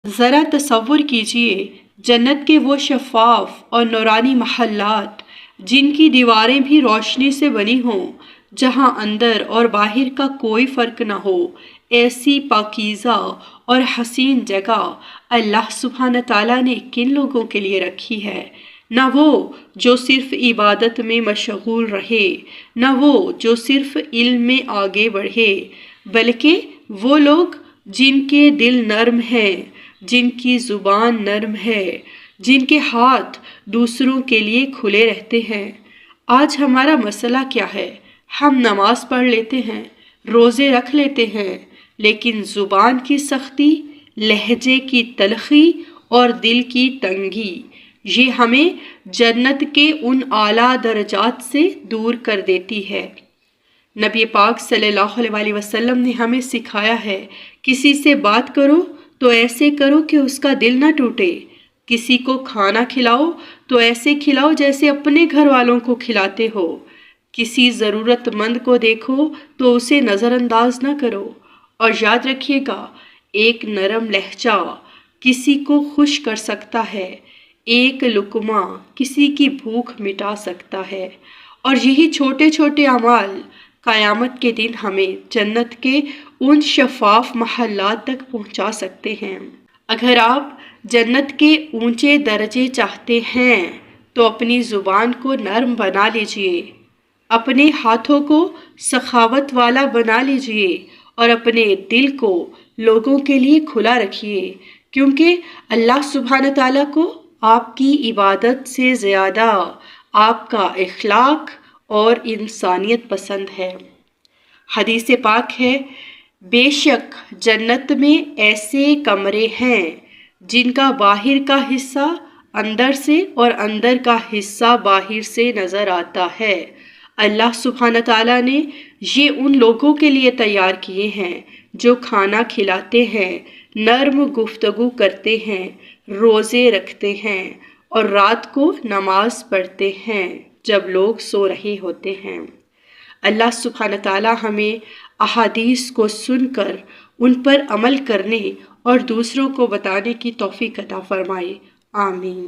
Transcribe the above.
ذرا تصور کیجئے جنت کے وہ شفاف اور نورانی محلات جن کی دیواریں بھی روشنی سے بنی ہوں، جہاں اندر اور باہر کا کوئی فرق نہ ہو۔ ایسی پاکیزہ اور حسین جگہ اللہ سبحانہ تعالیٰ نے کن لوگوں کے لیے رکھی ہے؟ نہ وہ جو صرف عبادت میں مشغول رہے، نہ وہ جو صرف علم میں آگے بڑھے، بلکہ وہ لوگ جن کے دل نرم ہیں، جن کی زبان نرم ہے، جن کے ہاتھ دوسروں کے لیے کھلے رہتے ہیں۔ آج ہمارا مسئلہ کیا ہے؟ ہم نماز پڑھ لیتے ہیں، روزے رکھ لیتے ہیں، لیکن زبان کی سختی، لہجے کی تلخی اور دل کی تنگی، یہ ہمیں جنت کے ان اعلیٰ درجات سے دور کر دیتی ہے۔ نبی پاک صلی اللہ علیہ وسلم نے ہمیں سکھایا ہے، کسی سے بات کرو تو ایسے کرو کہ اس کا دل نہ ٹوٹے، کسی کو کھانا کھلاؤ تو ایسے کھلاؤ جیسے اپنے گھر والوں کو کھلاتے ہو، کسی ضرورت مند کو دیکھو تو اسے نظر انداز نہ کرو، اور یاد رکھیے گا ایک نرم لہجہ کسی کو خوش کر سکتا ہے، ایک لقمہ کسی کی بھوک مٹا سکتا ہے، اور یہی چھوٹے چھوٹے اعمال قیامت کے دن ہمیں جنت کے ان شفاف محلات تک پہنچا سکتے ہیں۔ اگر آپ جنت کے اونچے درجے چاہتے ہیں تو اپنی زبان کو نرم بنا لیجئے، اپنے ہاتھوں کو سخاوت والا بنا لیجئے، اور اپنے دل کو لوگوں کے لیے کھلا رکھیے، کیونکہ اللہ سبحانہ تعالیٰ کو آپ کی عبادت سے زیادہ آپ کا اخلاق اور انسانیت پسند ہے۔ حدیث پاک ہے، بے شک جنت میں ایسے کمرے ہیں جن کا باہر کا حصہ اندر سے اور اندر کا حصہ باہر سے نظر آتا ہے۔ اللہ سبحانہ تعالیٰ نے یہ ان لوگوں کے لیے تیار کیے ہیں جو کھانا کھلاتے ہیں، نرم گفتگو کرتے ہیں، روزے رکھتے ہیں، اور رات کو نماز پڑھتے ہیں جب لوگ سو رہے ہوتے ہیں۔ اللہ سبحانہ تعالیٰ ہمیں احادیث کو سن کر ان پر عمل کرنے اور دوسروں کو بتانے کی توفیق عطا فرمائے۔ آمین۔